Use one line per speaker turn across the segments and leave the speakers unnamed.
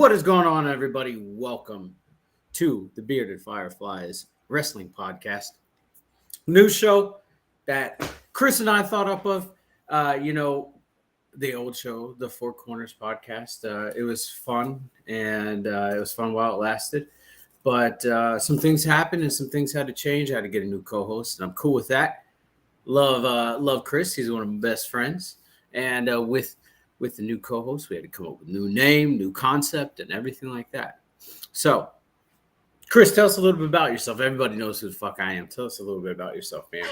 What is going on, everybody? Welcome to the Bearded Fireflies Wrestling Podcast. New show that Chris and I thought up of. The old show, the Four Corners Podcast. It was fun, and it was fun while it lasted. But some things happened, and some things had to change. I had to get a new co-host, and I'm cool with that. Love Chris. He's one of my best friends, and with the new co-host, we had to come up with a new name, new concept, and everything like that. So, Chris, tell us a little bit about yourself. Everybody knows who the fuck I am. Tell us a little bit about yourself, man.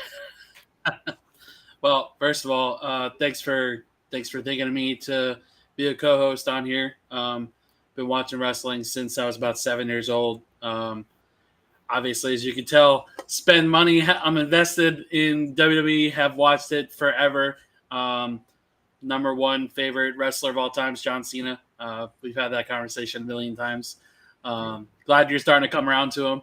Well, first of all, thanks for thinking of me to be a co-host on here. Been watching wrestling since I was about 7 years old. Obviously, as you can tell, spend money. I'm invested in WWE. Have watched it forever. Number one favorite wrestler of all time is John Cena. We've had that conversation a million times. Glad you're starting to come around to him.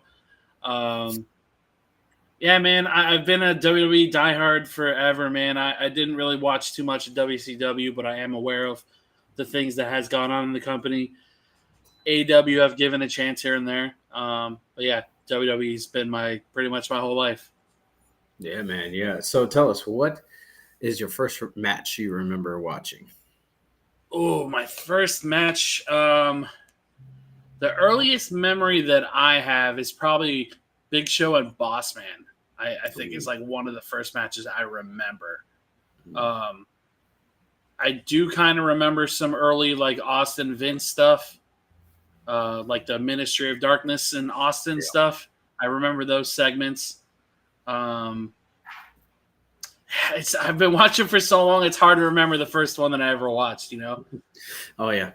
Yeah, man, I've been a WWE diehard forever, man. I didn't really watch too much of WCW, but I am aware of the things that has gone on in the company. AEW I've given a chance here and there. But yeah, WWE's been pretty much my whole life.
Yeah, man. Yeah. So tell us, what is your first match you remember watching?
Oh, my first match. The earliest memory that I have is probably Big Show and Boss Man. I think is like one of the first matches I remember. I do kind of remember some early like Austin Vince stuff, like the Ministry of Darkness and Austin stuff. I remember those segments. I've been watching for so long, it's hard to remember the first one that I ever watched, you know?
Oh, yeah.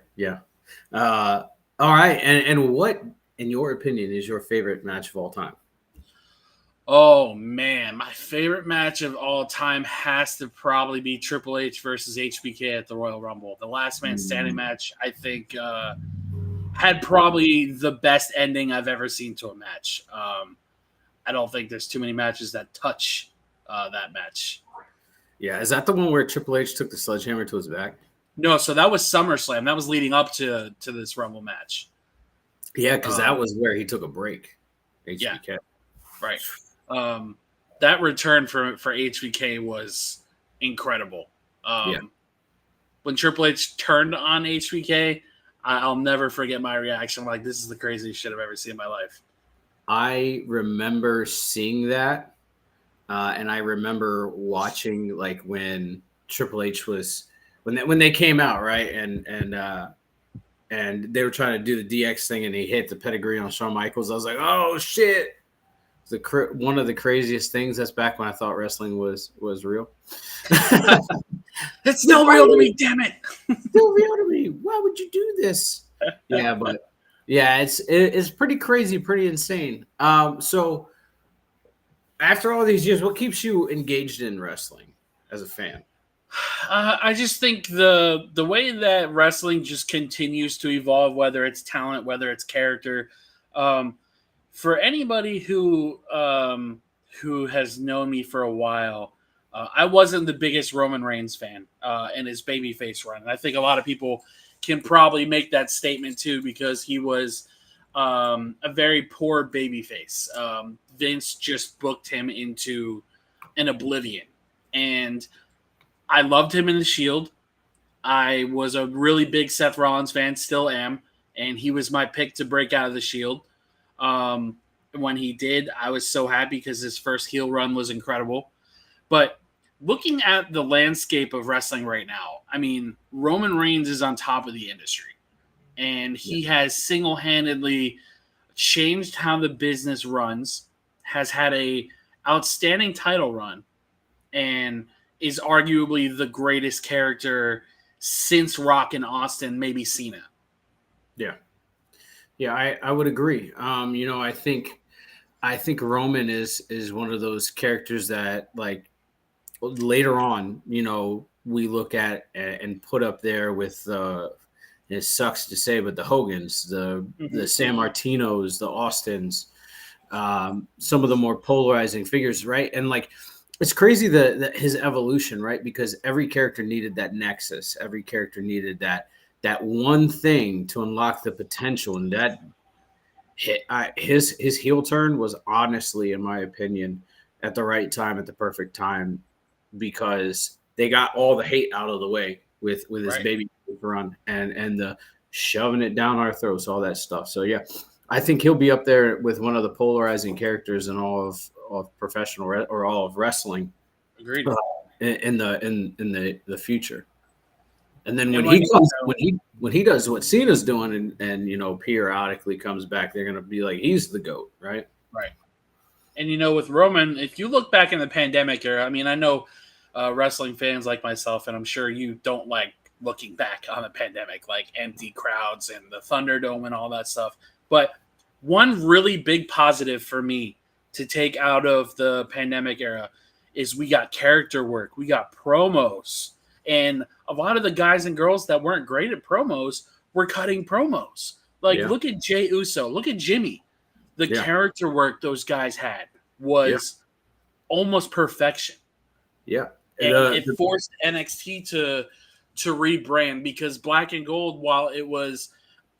All right. And what, in your opinion, is your favorite match of all time?
Oh, man. My favorite match of all time has to probably be Triple H versus HBK at the Royal Rumble. The Last Man Standing match, I think, had probably the best ending I've ever seen to a match. I don't think there's too many matches that touch that match.
Yeah, is that the one where Triple H took the sledgehammer to his back?
No, so that was SummerSlam. That was leading up to this Rumble match.
Yeah, because that was where he took a break. HBK.
Yeah, right. That return for HBK was incredible. When Triple H turned on HBK, I'll never forget my reaction. Like, this is the craziest shit I've ever seen in my life.
I remember seeing that. And I remember watching like when Triple H was when they came out, right, and they were trying to do the DX thing, and he hit the pedigree on Shawn Michaels. I was like, oh shit! One of the craziest things. That's back when I thought wrestling was real.
It's still real to me, damn it!
Still real to me. Why would you do this? Yeah, but yeah, it's pretty crazy, pretty insane. So. After all these years, what keeps you engaged in wrestling as a fan?
I just think the way that wrestling just continues to evolve, whether it's talent, whether it's character, for anybody who has known me for a while, I wasn't the biggest Roman Reigns fan in his babyface run. And I think a lot of people can probably make that statement too, because he was a very poor babyface. Vince just booked him into an oblivion. And I loved him in the Shield. I was a really big Seth Rollins fan, still am. And he was my pick to break out of the Shield. When he did, I was so happy because his first heel run was incredible. But looking at the landscape of wrestling right now, I mean, Roman Reigns is on top of the industry. And he has single-handedly changed how the business runs, has had a outstanding title run, and is arguably the greatest character since Rock and Austin, maybe Cena.
Yeah, I would agree. I think Roman is one of those characters that, like, later on, we look at and put up there with it sucks to say, but the Hogans, the San Martinos, the Austins, some of the more polarizing figures, right? And like, it's crazy that his evolution, right? Because every character needed that nexus. Every character needed that that one thing to unlock the potential, and that his heel turn was honestly, in my opinion, at the right time, at the perfect time, because they got all the hate out of the way with his
Right.
baby run and the shoving it down our throats, all that stuff. So yeah, I think he'll be up there with one of the polarizing characters in all of professional or all of wrestling
Agreed.
uh, in the future. And then
And
when
when
he
you
comes, when he does what Cena's doing, and periodically comes back, they're gonna be like, he's the GOAT, right?
right. And with Roman, if you look back in the pandemic era, I mean, I know wrestling fans like myself, and I'm sure you don't like looking back on the pandemic, like empty crowds and the Thunderdome and all that stuff. But one really big positive for me to take out of the pandemic era is we got character work, we got promos, and a lot of the guys and girls that weren't great at promos were cutting promos. Like,
Yeah,
look at Jey Uso, look at Jimmy. The
yeah,
character work those guys had
yeah,
was almost perfection,
yeah.
and it forced NXT to rebrand, because Black and Gold, while it was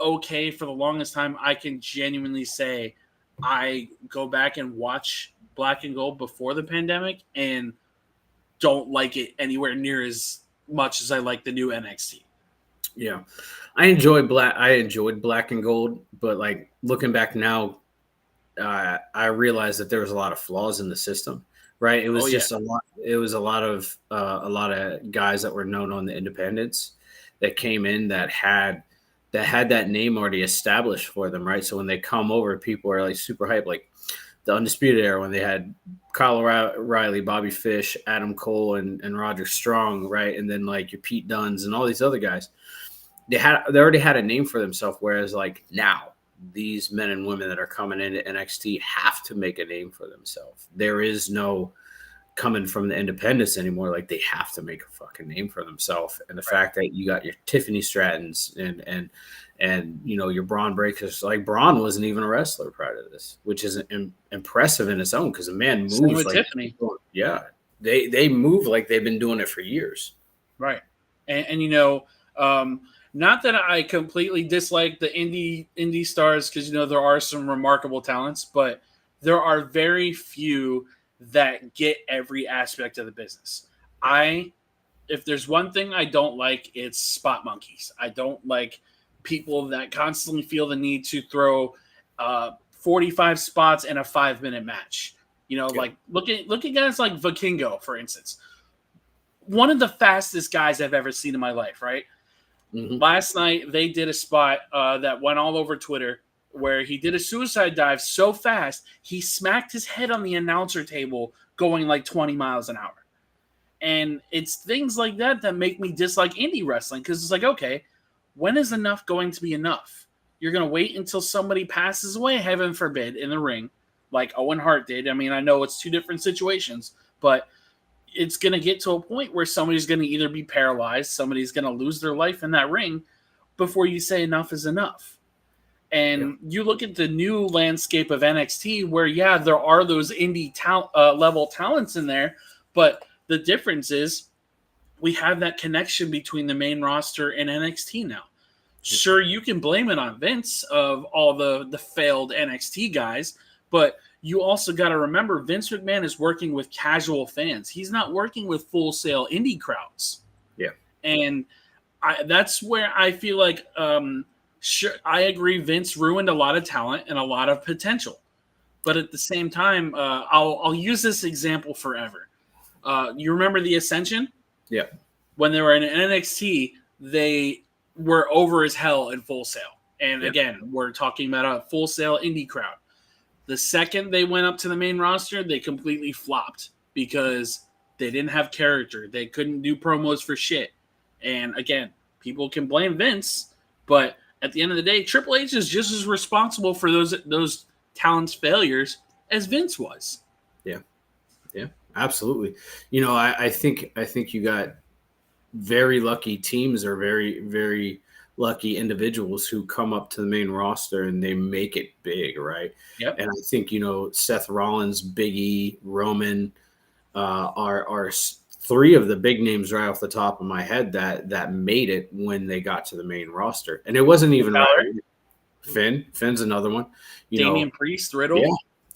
okay for the longest time, I can genuinely say I go back and watch Black and Gold before the pandemic and don't like it anywhere near as much as I like the new NXT.
Yeah, I enjoyed Black and Gold, but like looking back now, I realized that there was a lot of flaws in the system. Right, it
Oh
was
yeah,
just a lot. It was a lot of guys that were known on the independents that came in that had that name already established for them. Right, so when they come over, people are like super hyped, like the Undisputed Era when they had Kyle O'Reilly, Bobby Fish, Adam Cole, and Roger Strong. Right, and then like your Pete Dunnes and all these other guys. They already had a name for themselves, whereas like now these men and women that are coming into NXT have to make a name for themselves. There is no coming from the independents anymore. Like they have to make a fucking name for themselves. And the
right.
fact that you got your Tiffany Strattons and your Braun Breakers, like Braun wasn't even a wrestler prior to this, which is impressive in its own because the man
Same
moves
with
like
Tiffany.
yeah, they move like they've been doing it for years.
Right. And not that I completely dislike the indie stars, because there are some remarkable talents, but there are very few that get every aspect of the business. If there's one thing I don't like, it's spot monkeys. I don't like people that constantly feel the need to throw 45 spots in a 5-minute match.
Yeah.
Like look at guys like Vikingo, for instance. One of the fastest guys I've ever seen in my life, right?
Mm-hmm.
Last night, they did a spot that went all over Twitter where he did a suicide dive so fast, he smacked his head on the announcer table going like 20 miles an hour. And it's things like that that make me dislike indie wrestling, because it's like, okay, when is enough going to be enough? You're going to wait until somebody passes away, heaven forbid, in the ring, like Owen Hart did. I mean, I know it's two different situations, but it's going to get to a point where somebody's going to either be paralyzed, somebody's going to lose their life in that ring before you say enough is enough. And you look at the new landscape of NXT where, yeah, there are those indie level talents in there, but the difference is we have that connection between the main roster and NXT now. Sure, you can blame it on Vince of all the failed NXT guys, but you also got to remember Vince McMahon is working with casual fans. He's not working with full sale indie crowds.
Yeah.
And that's where I feel like, sure, I agree, Vince ruined a lot of talent and a lot of potential. But at the same time, I'll use this example forever. You remember the Ascension?
Yeah.
When they were in NXT, they were over as hell in Full Sail. And again, we're talking about a Full Sail indie crowd. The second they went up to the main roster, they completely flopped because they didn't have character. They couldn't do promos for shit. And again, people can blame Vince, but at the end of the day, Triple H is just as responsible for those talents' failures as Vince was.
Yeah. Yeah. Absolutely. I think you got very lucky teams or very, very lucky individuals who come up to the main roster and they make it big, right?
Yep.
And I think, Seth Rollins, Big E, Roman are three of the big names right off the top of my head that made it when they got to the main roster, and it wasn't even right. Finn's another one.
Damian Priest, Riddle.
Yeah.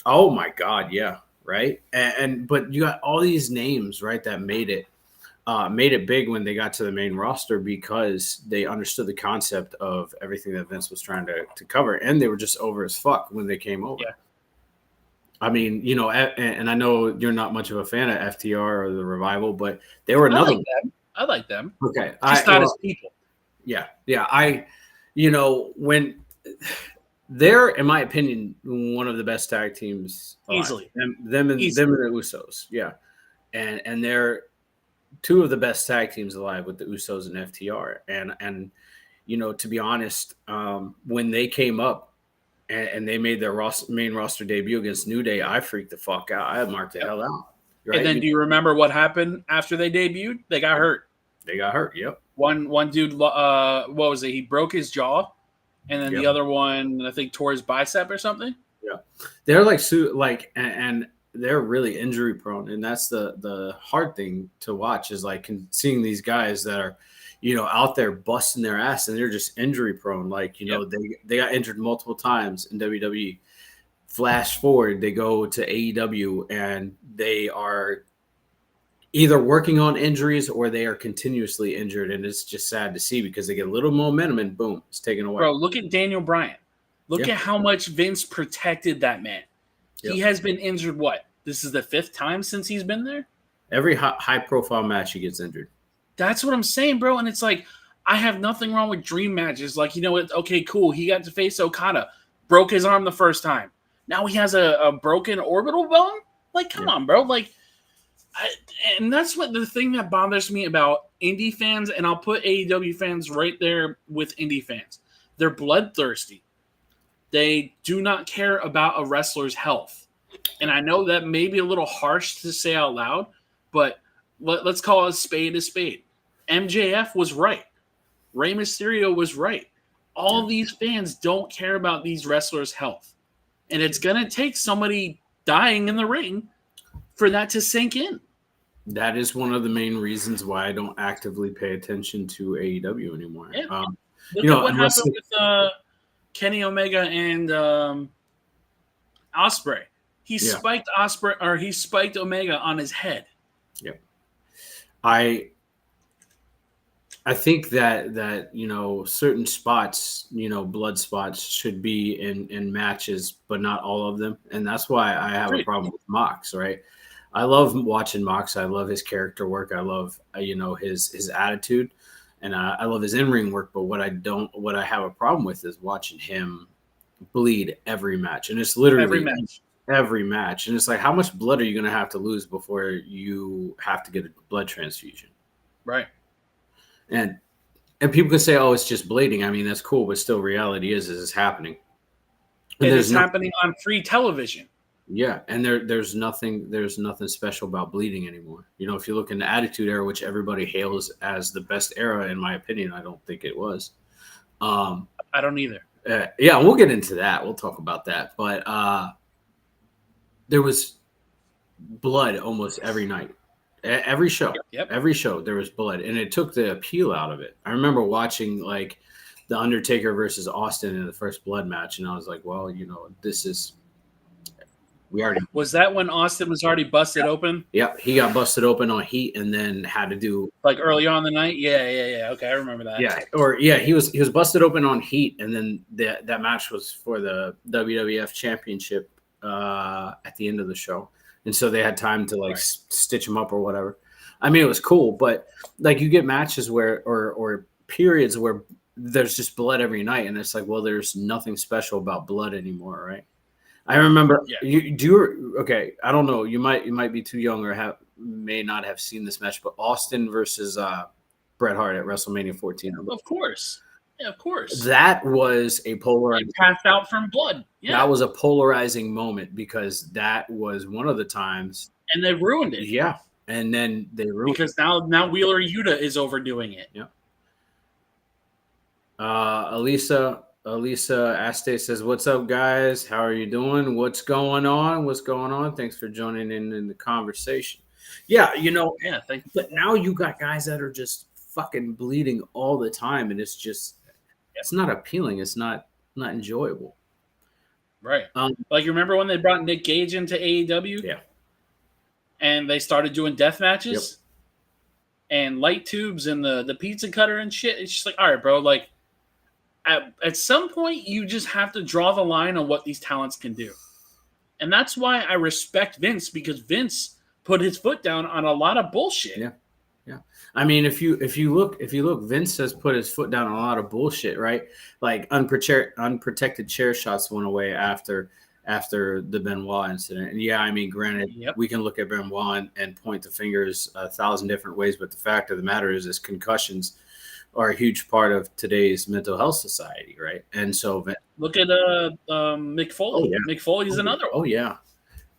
Oh my God, yeah, right. And but you got all these names right that made it big when they got to the main roster because they understood the concept of everything that Vince was trying to cover, and they were just over as fuck when they came over.
Yeah.
I mean, and I know you're not much of a fan of FTR or the Revival, but they were another.
I like them.
Okay,
just not as people.
Yeah. When they're, in my opinion, one of the best tag teams alive.
Easily.
Them and the Usos, yeah, and they're two of the best tag teams alive with the Usos and FTR, and to be honest, when they came up and they made their main roster debut against New Day, I freaked the fuck out. I marked the hell out.
Right? And then, do you remember what happened after they debuted? They got hurt.
Yep.
One dude, what was it? He broke his jaw, and then the other one, I think, tore his bicep or something.
Yeah, they're and they're really injury prone, and that's the hard thing to watch is like seeing these guys that are, out there busting their ass, and they're just injury prone. Like they got injured multiple times in WWE. Flash forward, they go to AEW, and they are either working on injuries or they are continuously injured, and it's just sad to see because they get a little momentum and boom, it's taken away.
Bro, look at Daniel Bryan. Look at how much Vince protected that man. He has been injured, what? This is the 5th time since he's been there?
Every high-profile match he gets injured.
That's what I'm saying, bro. And it's like, I have nothing wrong with dream matches. Like, okay, cool. He got to face Okada. Broke his arm the first time. Now he has a broken orbital bone? Like, come on, bro. Like, and that's what the thing that bothers me about indie fans, and I'll put AEW fans right there with indie fans. They're bloodthirsty. They do not care about a wrestler's health. And I know that may be a little harsh to say out loud, but let's call a spade a spade. MJF was right. Rey Mysterio was right. All these fans don't care about these wrestlers' health. And it's going to take somebody dying in the ring for that to sink in.
That is one of the main reasons why I don't actively pay attention to AEW anymore.
Yeah. Look at what happened with Kenny Omega and Ospreay. He spiked Ospreay, or he spiked Omega on his head.
Yep. I think that certain spots, blood spots should be in matches, but not all of them, and that's why I have a problem with Mox. Right. I love watching Mox. I love his character work. I love his attitude. And I love his in-ring work, but what I have a problem with is watching him bleed every match. And it's literally every match. And it's like, how much blood are you going to have to lose before you have to get a blood transfusion?
Right.
And people can say, oh, it's just bleeding. I mean, that's cool, but still reality is it's happening.
And it's happening on free television.
Yeah, and there's nothing special about bleeding anymore. If you look in the Attitude Era, which everybody hails as the best era, in my opinion, I don't think it was.
I don't either.
Yeah, we'll get into that. We'll talk about that. But there was blood almost every night. Every show.
Yep.
Every show there was blood, and it took the appeal out of it. I remember watching like The Undertaker versus Austin in the first blood match, and I was like, well, this is...
Was that when Austin was already busted open?
Yep, he got busted open on Heat and then had to do
like early on in the night. Yeah. Okay, I remember that.
Yeah, he was busted open on Heat, and then that match was for the WWF Championship at the end of the show, and so they had time to stitch him up or whatever. I mean, it was cool, but like you get matches where or periods where there's just blood every night, and it's like, well, there's nothing special about blood anymore, right? I remember okay. I don't know. You might be too young or may not have seen this match, but Austin versus Bret Hart at WrestleMania 14.
Of course. Yeah, of course.
That was a polarizing.
He passed out from blood. Yeah.
That was a polarizing moment because that was one of the times.
And they ruined it.
Yeah. And then they ruined
it. Because now Wheeler Yuta is overdoing it.
Yeah. Elisa Aste says, what's up, guys? How are you doing? What's going on? Thanks for joining in the conversation. Yeah,
Yeah, thank
but now you got guys that are just fucking bleeding all the time, and
yeah,
it's not appealing. It's not enjoyable.
right.
Um,
Like, remember when they brought Nick Gage into AEW
yeah,
and they started doing death
yep,
matches and light tubes and the pizza cutter and shit? It's just like, all right, bro. Like, at some point, you just have to draw the line on what these talents can do. And that's why I respect Vince, because Vince put his foot down on a lot of bullshit.
yeah. Yeah, I mean, if you look, Vince has put his foot down on a lot of bullshit, right? Like unprotected chair shots went away after the Benoit incident. And yeah, I mean, granted,
Yep.
we can look at Benoit and point the fingers 1,000 different ways, but the fact of the matter is concussions are a huge part of today's mental health society, right? And so,
Look at Mick
oh
Foley.
yeah,
Mick Foley's
oh yeah,
another
oh
one.
yeah,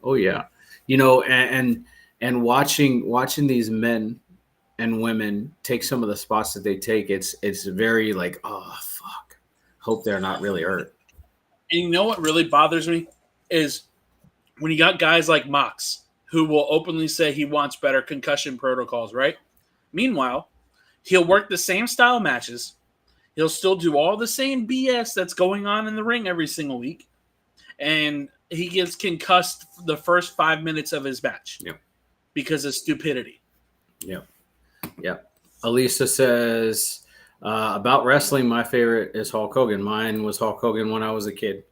oh yeah, and watching these men and women take some of the spots that they take, it's very like, oh fuck, hope they're not really hurt.
And you know what really bothers me is when you got guys like Mox who will openly say he wants better concussion protocols, right? Meanwhile, he'll work the same style matches. He'll still do all the same BS that's going on in the ring every single week. And he gets concussed the first 5 minutes of his match
Yep.
because of stupidity.
Yep. Yep. Elisa says about wrestling, my favorite is Hulk Hogan. Mine was Hulk Hogan when I was a kid,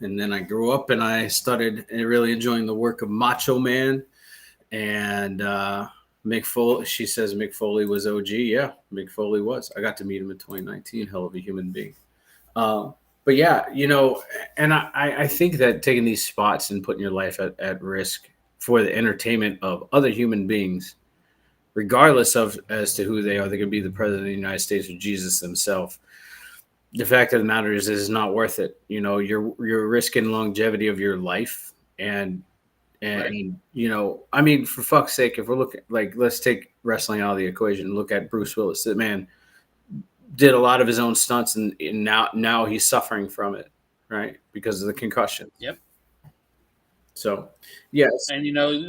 and then I grew up and I started really enjoying the work of Macho Man and Mick Foley. She says Mick Foley was OG. Yeah, Mick Foley was. I got to meet him in 2019. Hell of a human being. But yeah, and I think that taking these spots and putting your life at risk for the entertainment of other human beings, regardless of as to who they can be the president of the United States or Jesus himself. The fact of the matter is it's not worth it. You're risking longevity of your life,
Right.
and I mean, for fuck's sake, if we're looking, like, let's take wrestling out of the equation and look at Bruce Willis. That man did a lot of his own stunts, and now he's suffering from it, right, because of the concussion.
Yep.
So, yes.
And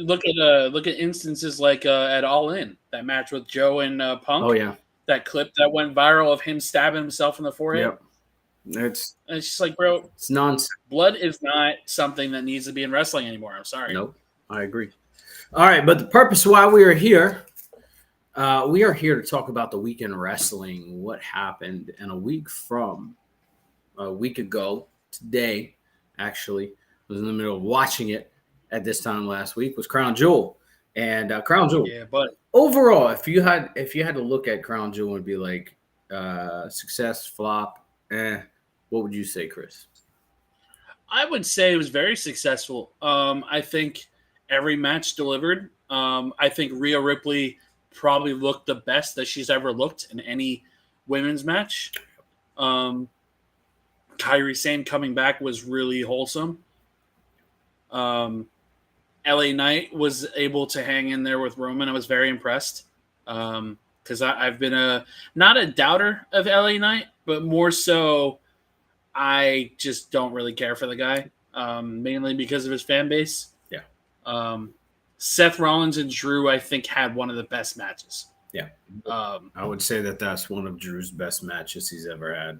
look at instances like at All In, that match with Joe and
Oh
Punk,
yeah.
that clip that went viral of him stabbing himself in the forehead.
Yep. It's
And it's just like, bro,
it's nonsense.
blood is not something that needs to be in wrestling anymore. I'm sorry.
Nope. I agree. All right, but the purpose why we are here to talk about the weekend wrestling. What happened, and a week ago today, actually, I was in the middle of watching it at this time last week, was Crown Jewel, and Crown Jewel.
Yeah, but
Overall, if you had to look at Crown Jewel and be like, success, flop, what would you say, Chris?
I would say it was very successful. I think every match delivered. I think Rhea Ripley probably looked the best that she's ever looked in any women's match. Um, Kyrie Sane coming back was really wholesome. LA Knight was able to hang in there with Roman. I was very impressed because I've been not a doubter of LA Knight, but more so I just don't really care for the guy, mainly because of his fan base.
Yeah.
Seth Rollins and Drew, I think, had one of the best matches.
Yeah. I would say that that's one of Drew's best matches he's ever had.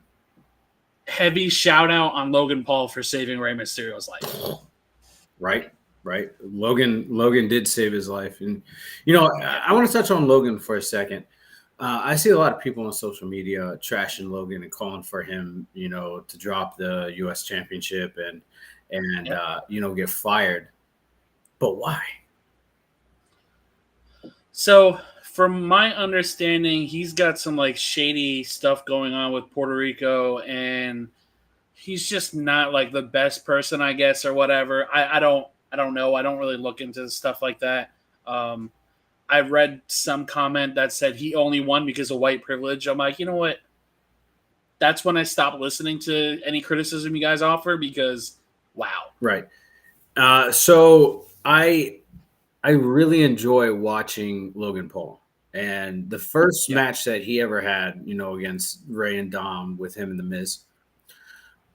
Heavy shout out on Logan Paul for saving Rey Mysterio's life.
Right. Logan did save his life, and I want to touch on Logan for a second. I see a lot of people on social media trashing Logan and calling for him, to drop the U.S. Championship and get fired. But why?
So, from my understanding, he's got some like shady stuff going on with Puerto Rico, and he's just not like the best person, I guess, or whatever. I don't know. I don't really look into stuff like that. I read some comment that said he only won because of white privilege. I'm like, you know what? That's when I stopped listening to any criticism you guys offer because, wow.
Right. So I really enjoy watching Logan Paul. And the first match that he ever had, against Ray and Dom with him and The Miz,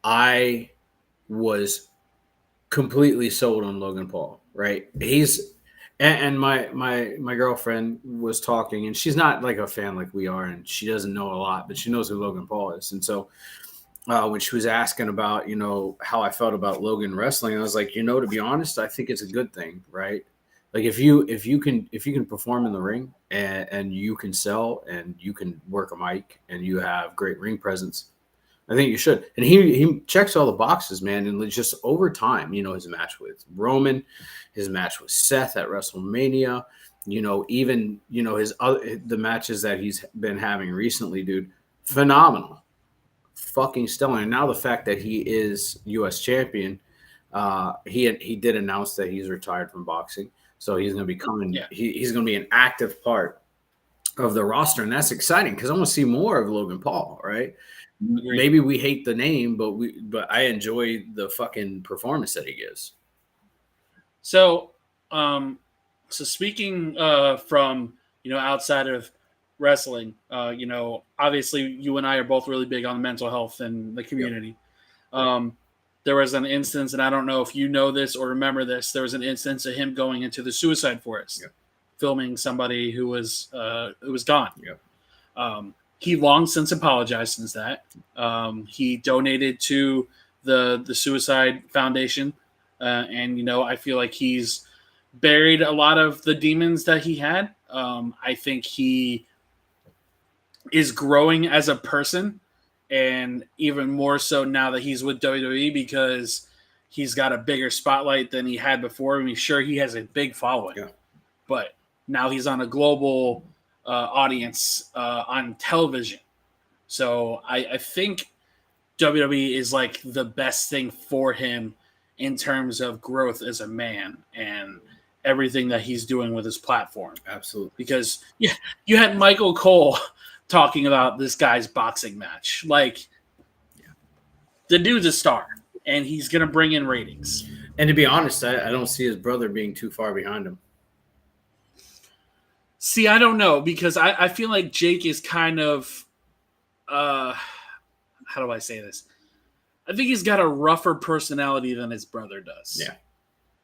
I was completely sold on Logan Paul, right? And my girlfriend was talking, and she's not like a fan like we are, and she doesn't know a lot, but she knows who Logan Paul is. And so when she was asking about how I felt about Logan wrestling, I was like, to be honest, I think it's a good thing, right? Like if you can perform in the ring and you can sell and you can work a mic and you have great ring presence, I think you should. And he checks all the boxes, man. And just over time, his match with Roman, his match with Seth at WrestleMania, even his other the matches that he's been having recently, dude, phenomenal, fucking stellar. And now the fact that he is U.S. champion, he did announce that he's retired from boxing, so he's going to be coming.
Yeah,
He's going to be an active part of the roster, and that's exciting because I want to see more of Logan Paul. Right?
agreed.
Maybe we hate the name, but I enjoy the fucking performance that he gives.
So, speaking from outside of wrestling, obviously you and I are both really big on mental health in the
Yep.
community. Um, there was an instance, and I don't know if you know this or remember this. There was an instance of him going into the suicide forest,
Yep.
filming somebody who was gone.
Yep.
He long since apologized since that. He donated to the Suicide Foundation, and I feel like he's buried a lot of the demons that he had. I think he is growing as a person, and even more so now that he's with WWE because he's got a bigger spotlight than he had before. I mean, sure, he has a big following,
Yeah.
but now he's on a global audience on television. So I think WWE is like the best thing for him in terms of growth as a man and everything that he's doing with his platform.
Absolutely.
Because you had Michael Cole talking about this guy's boxing match. Like, the dude's a star, and he's going to bring in ratings.
And to be honest, I don't see his brother being too far behind him.
See, I don't know, because I feel like Jake is kind of, how do I say this? I think he's got a rougher personality than his brother does.
Yeah.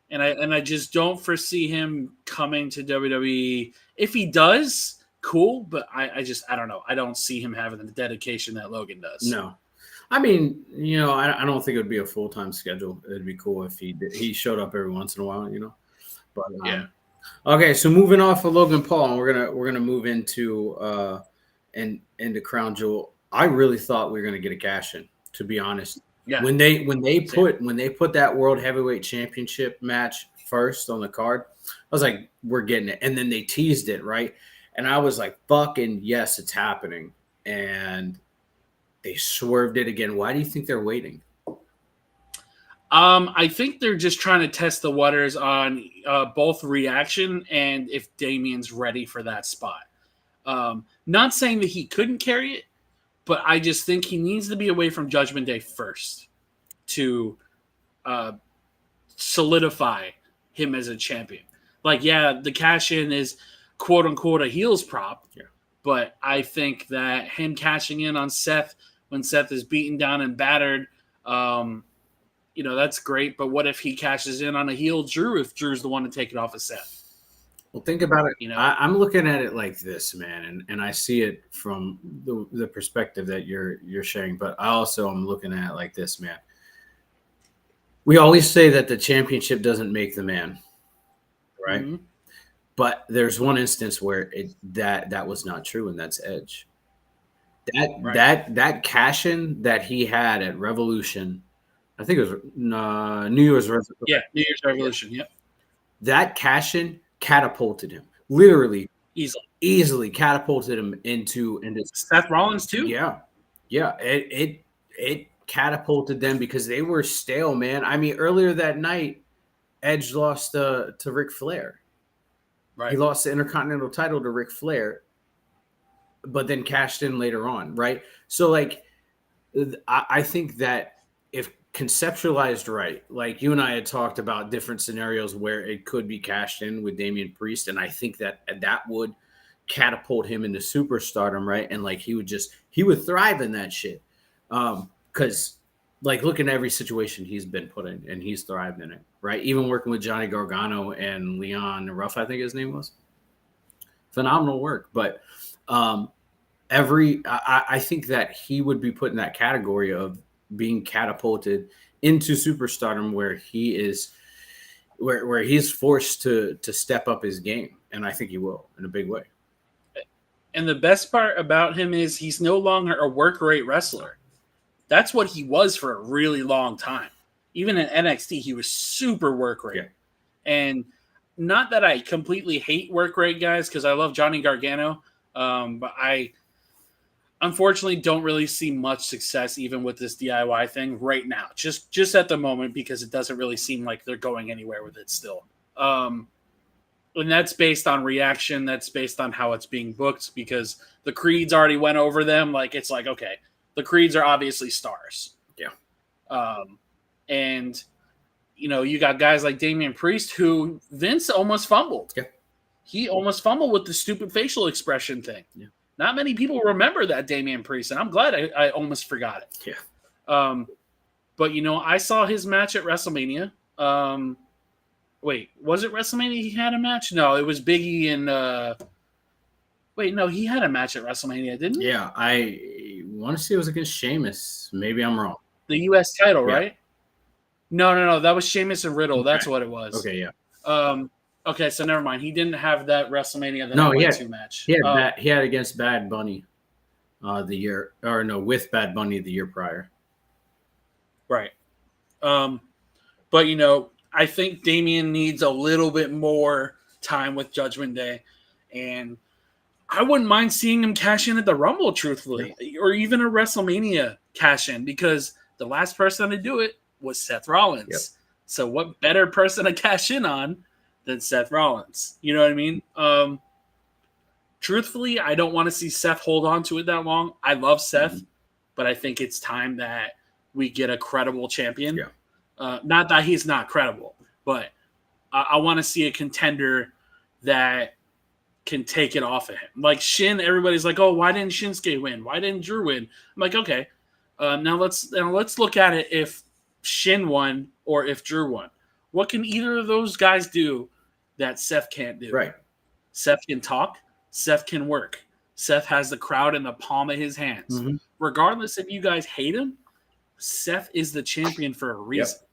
And I just don't foresee him coming to WWE. If he does, cool, but I don't know. I don't see him having the dedication that Logan does.
No. I mean, I don't think it would be a full-time schedule. It'd be cool if he showed up every once in a while, But
Yeah.
Okay, so moving off of Logan Paul, and we're gonna move into into Crown Jewel. I really thought we were gonna get a cash in, to be honest.
Yeah.
When they put that World Heavyweight Championship match first on the card, I was like, we're getting it. And then they teased it, right? And I was like, fucking yes, it's happening. And they swerved it again. Why do you think they're waiting?
I think they're just trying to test the waters on both reaction and if Damien's ready for that spot. Not saying that he couldn't carry it, but I just think he needs to be away from Judgment Day first to solidify him as a champion. Like, yeah, the cash in is quote unquote a heels prop, but I think that him cashing in on Seth when Seth is beaten down and battered, that's great. But what if he cashes in on a heel Drew if Drew's the one to take it off of Seth?
Well, think about it. I'm looking at it like this, man, and I see it from the perspective that you're sharing, but I also am looking at it like this, man. We always say that the championship doesn't make the man, right? Mm-hmm. But there's one instance where that was not true, and that's Edge. That cash in that he had at Revolution, I think it was New Year's Revolution.
Yeah, New Year's Revolution. Yep.
That cash in catapulted him, literally
easily
catapulted him into
Seth Rollins too.
Yeah. It catapulted them because they were stale, man. I mean, earlier that night, Edge lost to Ric Flair. Right. He lost the Intercontinental title to Ric Flair, but then cashed in later on, right? So, like, I think that if conceptualized right, like you and I had talked about different scenarios where it could be cashed in with Damian Priest, and I think that would catapult him into superstardom, right? And like he would thrive in that shit, because like look at every situation he's been put in, and he's thrived in it, right? Even working with Johnny Gargano and Leon Ruff, I think his name was, phenomenal work. But um, I think that he would be put in that category of being catapulted into superstardom, where he is, where he's forced to step up his game, and I think he will in a big way.
And the best part about him is he's no longer a work rate wrestler. That's what he was for a really long time. Even in NXT, he was super work rate.
Yeah.
And not that I completely hate work rate guys, because I love Johnny Gargano, but I unfortunately don't really see much success even with this DIY thing right now. Just at the moment, because it doesn't really seem like they're going anywhere with it still. And that's based on reaction. That's based on how it's being booked, because the Creeds already went over them. Like, it's like, okay, the Creeds are obviously stars.
Yeah.
And, you know, you got guys like Damian Priest, who Vince almost fumbled.
Yeah.
He almost fumbled with the stupid facial expression thing.
Yeah.
Not many people remember that Damian Priest, and I'm glad I almost forgot it.
Yeah.
But, you know, I saw his match at WrestleMania. Wait, was it WrestleMania he had a match? No, it was Biggie and wait, no, he had a match at WrestleMania, didn't he?
Yeah, I want to say it was against Sheamus. Maybe I'm wrong.
The US title,
Yeah.
right? No, that was Sheamus and Riddle.
Okay.
That's what it was.
Okay, yeah.
Okay, so never mind. He didn't have that WrestleMania that
No,
I
he
went
had-
to match.
He had against Bad Bunny with Bad Bunny the year prior.
Right. But, you know, I think Damian needs a little bit more time with Judgment Day. And I wouldn't mind seeing him cash in at the Rumble, truthfully, or even a WrestleMania cash in, because the last person to do it was Seth Rollins.
Yep.
So what better person to cash in on than Seth Rollins? You know what I mean? Truthfully, I don't want to see Seth hold on to it that long. I love Seth, but I think it's time that we get a credible champion.
Yeah.
Not that he's not credible, but I want to see a contender that can take it off of him. Like Shin, everybody's like, "Oh, why didn't Shinsuke win? Why didn't Drew win?" I'm like, okay, now let's look at it. If Shin won or if Drew won, what can either of those guys do that Seth can't do?
Right.
Seth can talk. Seth can work. Seth has the crowd in the palm of his hands.
Mhm.
Regardless if you guys hate him, Seth is the champion for a reason.
Yep.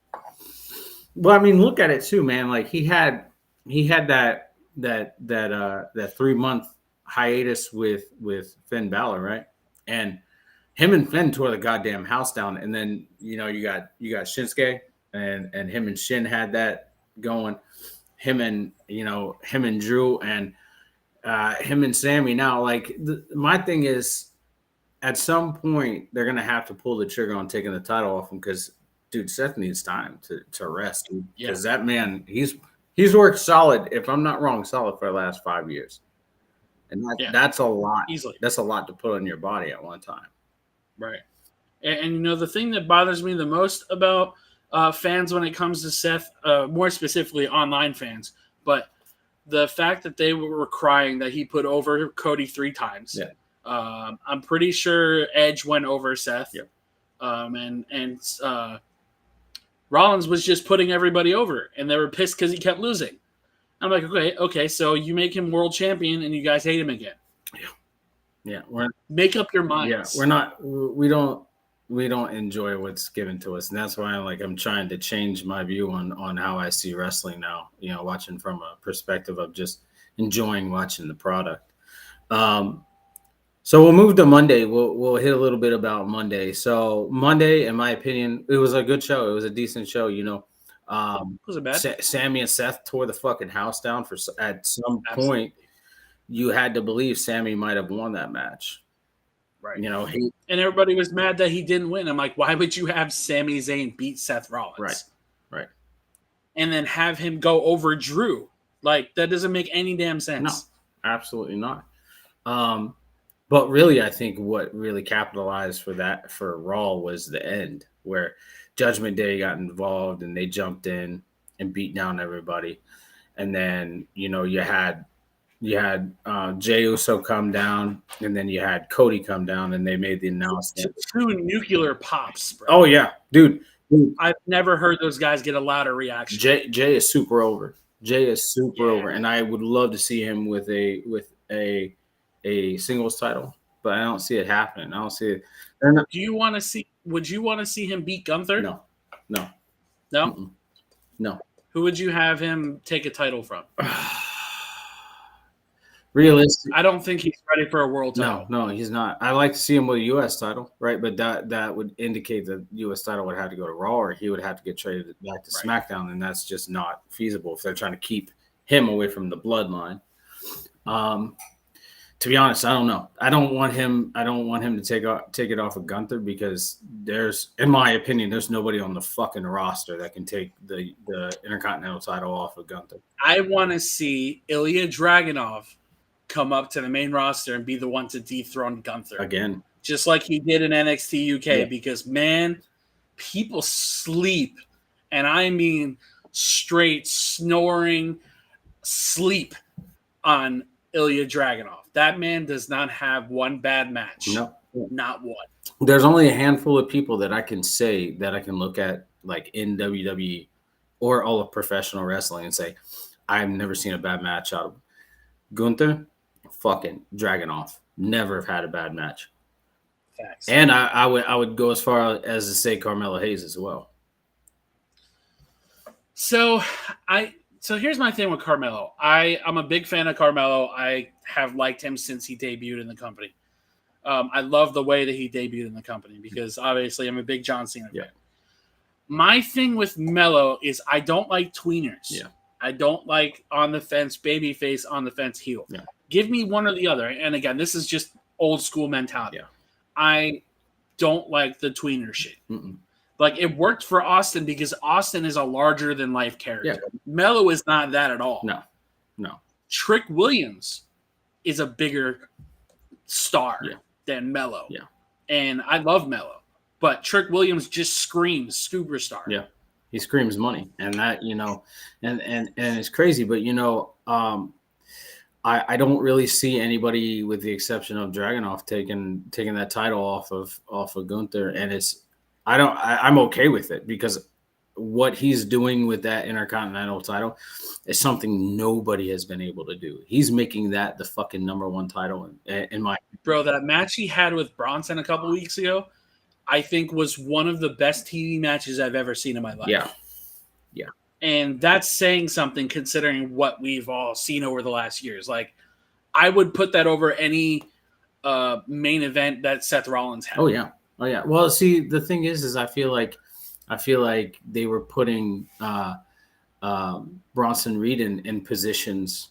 Well, I mean, look at it too, man. Like he had that 3-month hiatus with Finn Balor, right? And him and Finn tore the goddamn house down. And then, you know, you got Shinsuke and him and Shin had that going. Him and Drew and him and Sammy. Now, like my thing is, at some point they're gonna have to pull the trigger on taking the title off him, because dude, Seth needs time to rest. Because that man, he's worked solid, if I'm not wrong, solid for the last 5 years. And that's a lot.
Easily.
That's a lot to put on your body at one time.
Right. And you know, the thing that bothers me the most about fans when it comes to Seth, more specifically online fans, but the fact that they were crying that he put over Cody 3 times.
Yeah.
I'm pretty sure Edge went over Seth.
Yep.
And Rollins was just putting everybody over, and they were pissed because he kept losing. I'm like, okay, so you make him world champion, and you guys hate him again.
Yeah.
Make up your minds.
Yeah, we don't enjoy what's given to us, and that's why I'm trying to change my view on how I see wrestling now. You know, watching from a perspective of just enjoying watching the product. So we'll move to Monday. We'll hit a little bit about Monday. So Monday, in my opinion, it was a good show. It was a decent show. You know,
was it bad?
Sammy and Seth tore the fucking house down at some point. You had to believe Sammy might have won that match.
Right.
You know,
and everybody was mad that he didn't win. I'm like, why would you have Sami Zayn beat Seth Rollins?
Right.
And then have him go over Drew. Like, that doesn't make any damn sense.
No, absolutely not. But really, I think what really capitalized for Raw was the end, where Judgment Day got involved and they jumped in and beat down everybody. And then, you know, you had you had Jey Uso come down, and then you had Cody come down, and they made the announcement.
Two nuclear pops, bro.
Oh yeah, dude.
I've never heard those guys get a louder reaction.
Jay is super over. Jay is super over, and I would love to see him with a singles title, but I don't see it happening. I don't see it.
Do you want to see? Would you want to see him beat Gunther?
No.
No.
Mm-mm. No.
Who would you have him take a title from?
Realistic.
I don't think he's ready for a world title.
No, he's not. I like to see him with a U.S. title, right? But that would indicate that U.S. title would have to go to Raw, or he would have to get traded back to SmackDown, and that's just not feasible if they're trying to keep him away from the bloodline. To be honest, I don't know. I don't want him to take it off of Gunther, because in my opinion, there's nobody on the fucking roster that can take the Intercontinental title off of Gunther.
I want to see Ilya Dragunov come up to the main roster and be the one to dethrone Gunther
again,
just like he did in NXT UK. Because man, people sleep, and I mean straight snoring sleep on Ilya Dragunov. That man does not have one bad match.
No,
not one.
There's only a handful of people that I can say that I can look at, like in WWE or all of professional wrestling, and say I've never seen a bad match out of Gunther. Fucking Dragunov. Never have had a bad match.
Facts.
And I would go as far as to say Carmelo Hayes as well.
So here's my thing with Carmelo. I'm a big fan of Carmelo. I have liked him since he debuted in the company. I love the way that he debuted in the company, because obviously I'm a big John Cena fan. My thing with Melo is I don't like tweeners.
Yeah.
I don't like on the fence babyface, on the fence heel.
Yeah.
Give me one or the other. And again, this is just old school mentality.
Yeah.
I don't like the tweener shit.
Mm-mm.
Like, it worked for Austin because Austin is a larger than life character.
Yeah.
Melo is not that at all.
No.
Trick Williams is a bigger star
Yeah.
than Melo.
Yeah.
And I love Melo, but Trick Williams just screams superstar.
Yeah. He screams money, and that, and it's crazy, but I don't really see anybody, with the exception of Dragunov, taking that title off of Gunther, and I'm okay with it, because what he's doing with that Intercontinental title is something nobody has been able to do. He's making that the fucking number one title in my
bro. That match he had with Bronson a couple weeks ago, I think was one of the best TV matches I've ever seen in my life.
Yeah.
And that's saying something, considering what we've all seen over the last years. Like, I would put that over any main event that Seth Rollins had.
Oh yeah. Well, see, the thing is I feel like they were putting Bronson Reed in positions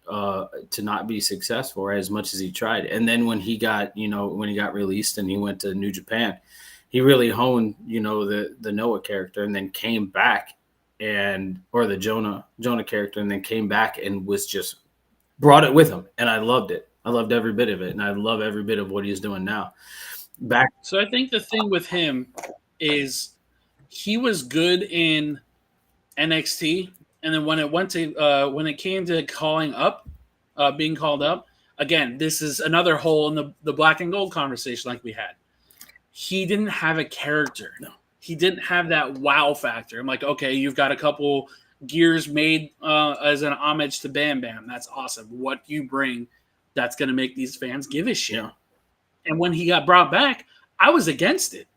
to not be successful, as much as he tried. And then when he got released and he went to New Japan, he really honed, the Noah character, and then came back or the Jonah character, and then came back and was just brought it with him. And I loved it. I loved every bit of it. And I love every bit of what he's doing now.
So I think the thing with him is he was good in NXT, and then when it came to being called up, again, this is another hole in the black and gold conversation like we had. He didn't have a character.
No.
He didn't have that wow factor. I'm like, okay, you've got a couple gears made as an homage to Bam Bam. That's awesome. What do you bring that's going to make these fans give a shit?
Yeah.
And when he got brought back, I was against it.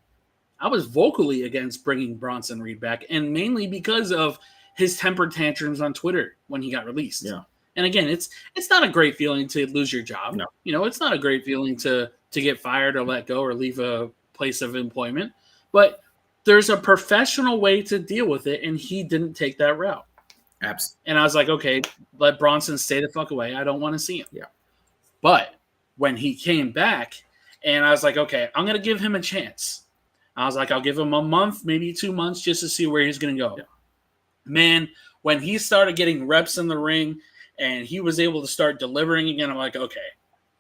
I was vocally against bringing Bronson Reed back, and mainly because of his temper tantrums on Twitter when he got released.
Yeah.
And again, it's not a great feeling to lose your job.
No.
It's not a great feeling to get fired or let go or leave a place of employment. But there's a professional way to deal with it, and he didn't take that route.
Absolutely.
And I was like, okay, let Bronson stay the fuck away. I don't want to see him.
Yeah.
But when he came back, and I was like, okay, I'm going to give him a chance. I was like, I'll give him a month, maybe 2 months, just to see where he's going to go.
Yeah.
Man, when he started getting reps in the ring and he was able to start delivering again, I'm like, okay,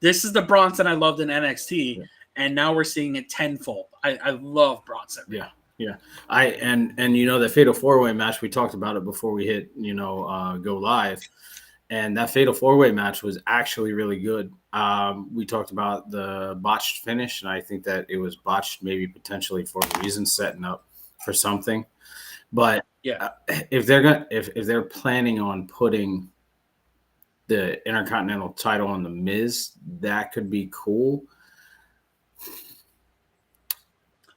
this is the Bronson I loved in NXT, and now we're seeing it tenfold. I love Bronson.
Yeah. Yeah. And the Fatal 4-Way match, we talked about it before we hit, go live. And that fatal 4-way match was actually really good. We talked about the botched finish, and I think that it was botched maybe potentially for a reason, setting up for something. But
Yeah.
if they're planning on putting the Intercontinental title on the Miz, that could be cool.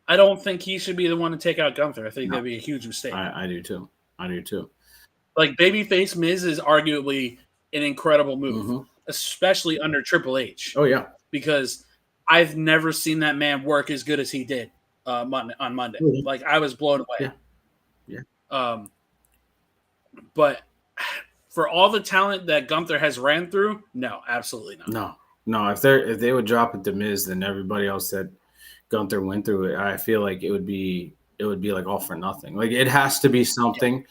I don't think he should be the one to take out Gunther. I think
No.
that'd be a huge mistake.
I do too.
Like babyface Miz is arguably an incredible move,
Mhm.
especially under Triple H.
Oh yeah.
Because I've never seen that man work as good as he did on Monday.
Mhm.
Like I was blown away.
Yeah.
But for all the talent that Gunther has ran through, no, absolutely not.
No. If they would drop it to Miz, then everybody else that Gunther went through it, I feel like it would be like all for nothing. Like it has to be something.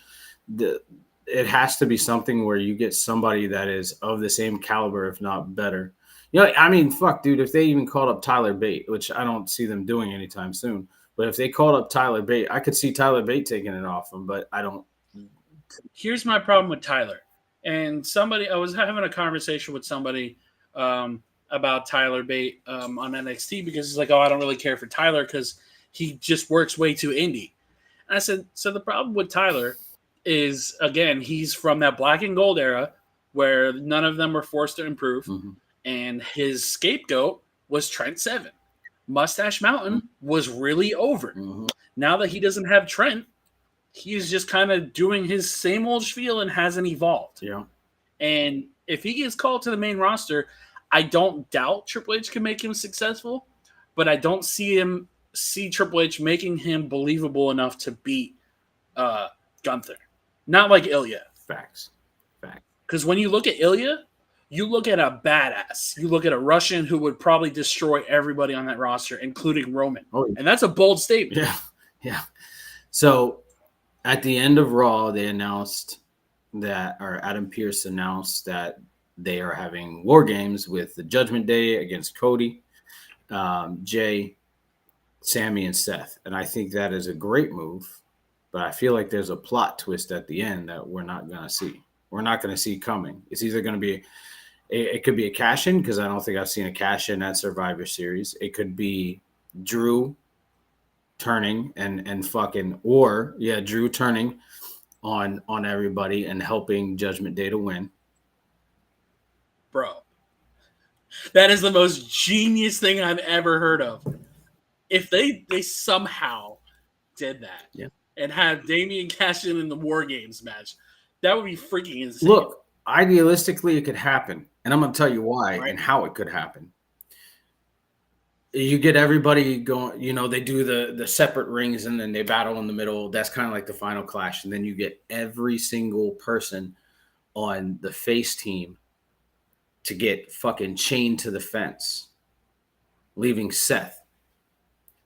It has to be something where you get somebody that is of the same caliber, if not better. You know, I mean, fuck, dude. If they even called up Tyler Bate, which I don't see them doing anytime soon, but if they called up Tyler Bate, I could see Tyler Bate taking it off him. But I don't.
Here's my problem with Tyler. And I was having a conversation with somebody about Tyler Bate on NXT because he's like, oh, I don't really care for Tyler because he just works way too indie. And I said, so the problem with Tyler is, again, he's from that black and gold era where none of them were forced to improve.
Mm-hmm.
And his scapegoat was Trent Seven. Mustache Mountain was really over.
Mm-hmm.
Now that he doesn't have Trent, he's just kind of doing his same old spiel and hasn't evolved.
Yeah.
And if he gets called to the main roster, I don't doubt Triple H can make him successful, but I don't see Triple H making him believable enough to beat Gunther. Not like Ilya.
Facts.
Because when you look at Ilya, you look at a badass. You look at a Russian who would probably destroy everybody on that roster, including Roman.
Oh, yeah.
And that's a bold statement.
Yeah. So at the end of Raw, they announced that, or Adam Pearce announced that they are having War Games with the Judgment Day against Cody, Jay, Sammy, and Seth. And I think that is a great move, but I feel like there's a plot twist at the end that we're not going to see. We're not going to see coming. It's either going to be, it could be a cash-in, because I don't think I've seen a cash-in at Survivor Series. It could be Drew turning and fucking, or Drew turning on everybody and helping Judgment Day to win.
Bro, that is the most genius thing I've ever heard of. If they somehow did that and had Damian cash in the War Games match, that would be freaking insane.
Look, idealistically, it could happen, and I'm going to tell you why and how it could happen. You get everybody going, they do the separate rings and then they battle in the middle. That's kind of like the final clash. And then you get every single person on the face team to get fucking chained to the fence, leaving Seth.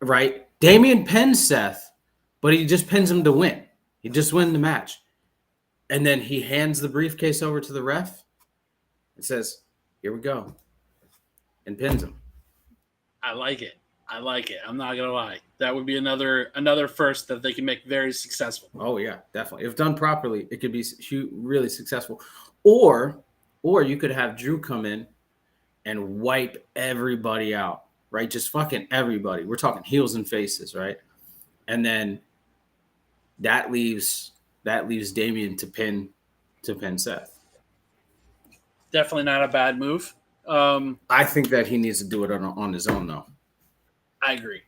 Right? Damian pins Seth, but he just pins him to win. He just wins the match. And then he hands the briefcase over to the ref and says, "Here we go," and pins him.
I like it. I'm not gonna lie. That would be another first that they can make very successful.
Oh yeah, definitely. If done properly, it could be really successful. Or you could have Drew come in and wipe everybody out, right? Just fucking everybody. We're talking heels and faces, right? And then that leaves Damian to pin Seth.
Definitely not a bad move.
I think that he needs to do it on his own, though.
I agree.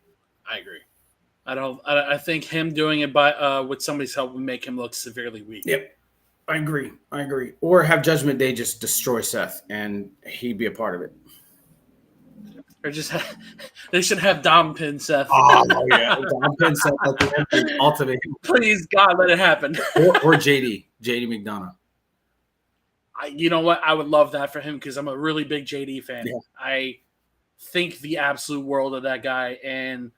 I think him doing it by with somebody's help would make him look severely weak.
Yep, I agree. Or have Judgment Day just destroy Seth and he be a part of it.
Or just they should have Dom pin Seth.
Oh yeah, Dom pin Seth at the end, ultimate.
Please God, let it happen.
or JD McDonough.
You know what? I would love that for him because I'm a really big JD fan.
Yeah.
I think the absolute world of that guy. And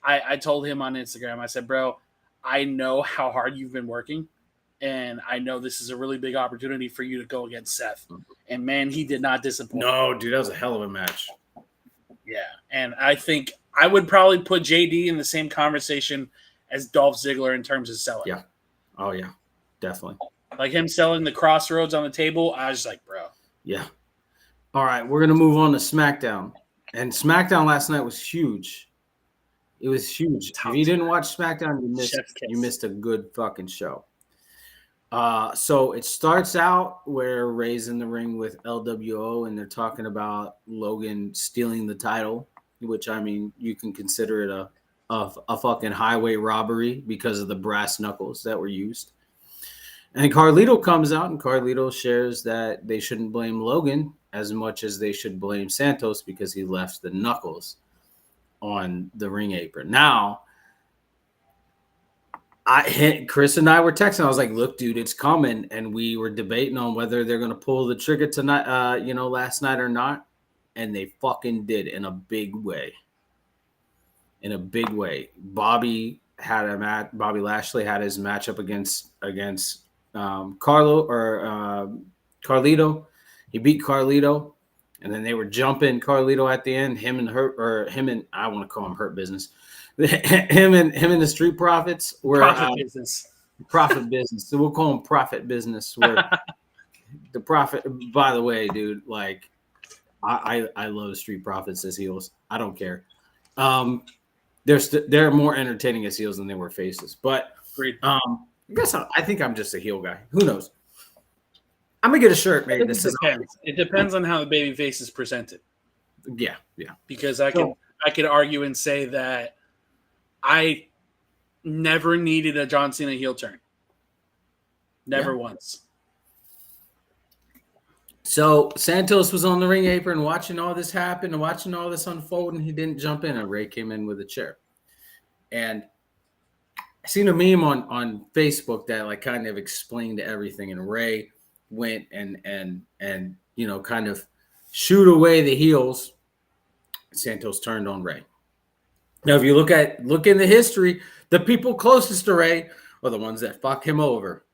I told him on Instagram, I said, bro, I know how hard you've been working. And I know this is a really big opportunity for you to go against Seth. And man, he did not disappoint.
No, dude, that was a hell of a match.
Yeah. And I think I would probably put JD in the same conversation as Dolph Ziggler in terms of selling.
Yeah. Oh, yeah. Definitely.
Like him selling the Crossroads on the table, I was just like, bro.
Yeah. All right, we're gonna move on to SmackDown, and SmackDown last night was huge. It was huge. If
Top
you
tier.
didn't watch SmackDown,
Chef's
you
kiss.
missed a good fucking show. So it starts out where Ray's in the ring with LWO, and they're talking about Logan stealing the title, which I mean you can consider it a fucking highway robbery because of the brass knuckles that were used. And Carlito comes out, and Carlito shares that they shouldn't blame Logan as much as they should blame Santos because he left the knuckles on the ring apron. Now, Chris and I were texting. I was like, "Look, dude, it's coming," and we were debating on whether they're going to pull the trigger tonight, last night or not, and they fucking did in a big way. In a big way, Bobby Lashley had his matchup against Carlito. He beat Carlito, and then they were jumping Carlito at the end. Him and I want to call him Hurt Business. him and the Street Profits were
Profit business.
profit business. So we'll call them profit business. Where the profit. By the way, dude, like I love the Street Profits as heels. I don't care. They're more entertaining as heels than they were faces. But I guess I think I'm just a heel guy. Who knows? I'm gonna get a shirt made.
It depends on how the baby face is presented.
Yeah.
Because I could argue and say that I never needed a John Cena heel turn. Never once.
So Santos was on the ring apron watching all this happen and watching all this unfold, and he didn't jump in, and Ray came in with a chair. And I seen a meme on Facebook that like kind of explained everything, and Ray went and kind of shooed away the heels. Santos turned on Ray. Now, if you look in the history, the people closest to Ray are the ones that fuck him over.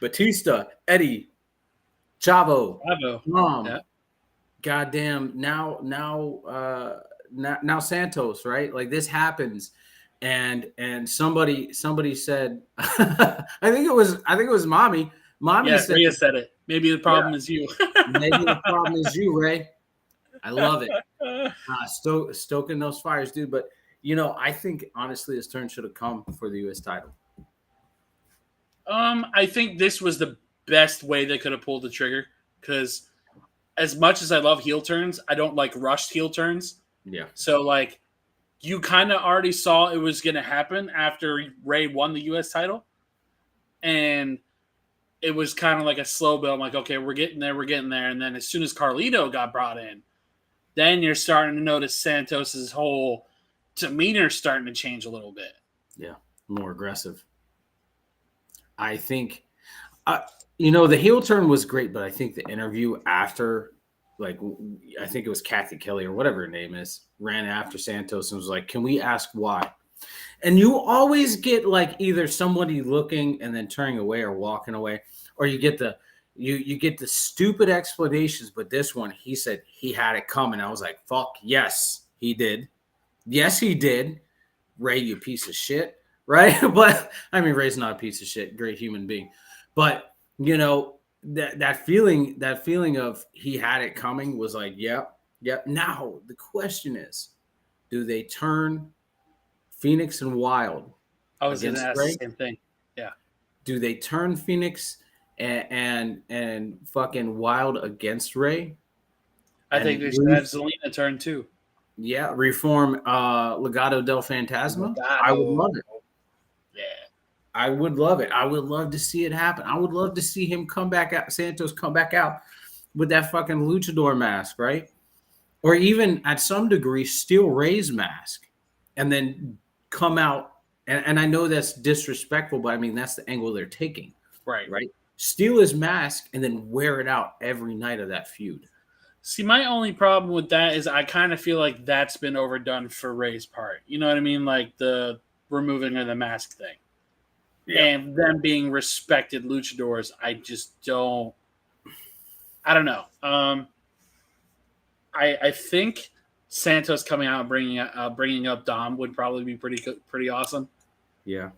Batista, Eddie, Chavo,
yeah.
Goddamn, now Santos, right? Like this happens, and somebody said, I think it was Mommy. Mommy said,
Rhea said it. Maybe the problem is you.
Maybe the problem is you, Ray. I love it. Stoking those fires, dude. But I think honestly, this turn should have come for the U.S. title.
I think this was the best way they could have pulled the trigger, because as much as I love heel turns, I don't like rushed heel turns.
Yeah.
So like, you kind of already saw it was going to happen after Ray won the U.S. title, and it was kind of like a slow build. I'm like, okay, we're getting there, and then as soon as Carlito got brought in, then you're starting to notice Santos's whole demeanor starting to change a little bit.
Yeah, more aggressive. I think, the heel turn was great, but I think the interview after, like, I think it was Kathy Kelly or whatever her name is, ran after Santos and was like, "Can we ask why?" And you always get like either somebody looking and then turning away or walking away, or you get the you get the stupid explanations. But this one, he said he had it coming. I was like, "Fuck yes, he did. Yes, he did." Ray, you piece of shit. Right? But I mean, Ray's not a piece of shit, great human being. But that feeling of he had it coming was like, yep. Now the question is, do they turn Phoenix and Wild?
I was going to ask the same thing. Yeah.
Do they turn Phoenix and fucking Wild against Ray?
I think they should have Zelina turn too.
Yeah, reform Legado del Fantasma. I would love it.
Yeah.
I would love it. I would love to see it happen. I would love to see him come back out, Santos come back out with that fucking luchador mask, right? Or even at some degree steal Ray's mask and then come out. And I know that's disrespectful, but I mean, that's the angle they're taking.
Right.
Steal his mask and then wear it out every night of that feud.
See, my only problem with that is I kind of feel like that's been overdone for Ray's part. You know what I mean? Like the removing of the mask thing. Yeah. And them being respected luchadors, I just don't. I don't know. I think Santos coming out and bringing up Dom would probably be pretty awesome.
Yeah.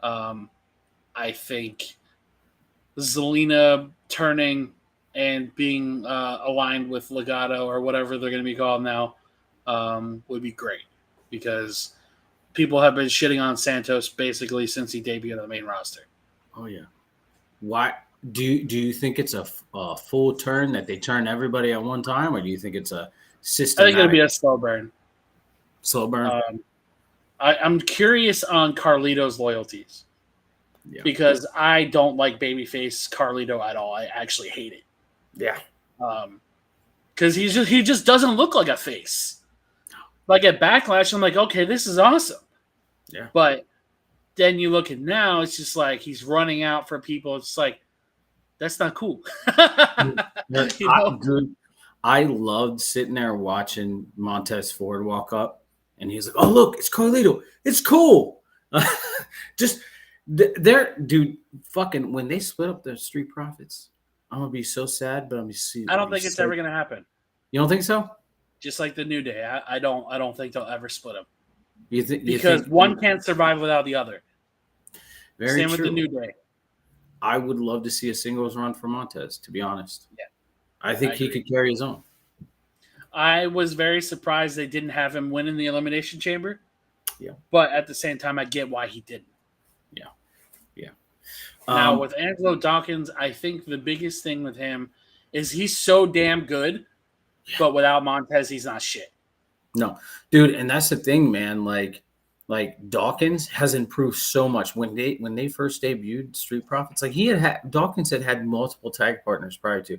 I think Zelina turning and being aligned with Legato or whatever they're going to be called now would be great because people have been shitting on Santos basically since he debuted on the main roster.
Oh yeah. Why do you think it's a full turn that they turn everybody at one time, or do you think it's a
I think it'll
systematic
be a slow burn.
slow burn?
I'm curious on Carlito's loyalties
Yeah.
because I don't like babyface Carlito at all. I actually hate it.
Yeah.
Because he just doesn't look like a face. Like at Backlash, I'm like, okay, this is awesome.
Yeah.
But then you look at now, it's just like he's running out for people. It's like that's not cool.
Dude, I loved sitting there watching Montez Ford walk up, and he's like, "Oh look, it's Carlito. It's cool." Just they're dude, fucking when they split up the Street Profits, I'm gonna be so sad, but I'm gonna see.
I don't think it's ever gonna happen.
You don't think so?
Just like the New Day, I don't think they'll ever split them.
You think
because one can't survive without the other.
Very
Same
true.
with the New Day.
I would love to see a singles run for Montez, to be honest.
Yeah.
I think he could carry his own.
I was very surprised they didn't have him win in the Elimination Chamber.
Yeah.
But at the same time, I get why he didn't.
Yeah. Yeah.
Now, with Angelo Dawkins, I think the biggest thing with him is he's so damn good, but without Montez, he's not shit.
No, dude, and that's the thing, man. Like Dawkins has improved so much. When they first debuted Street Profits, like Dawkins had multiple tag partners prior to,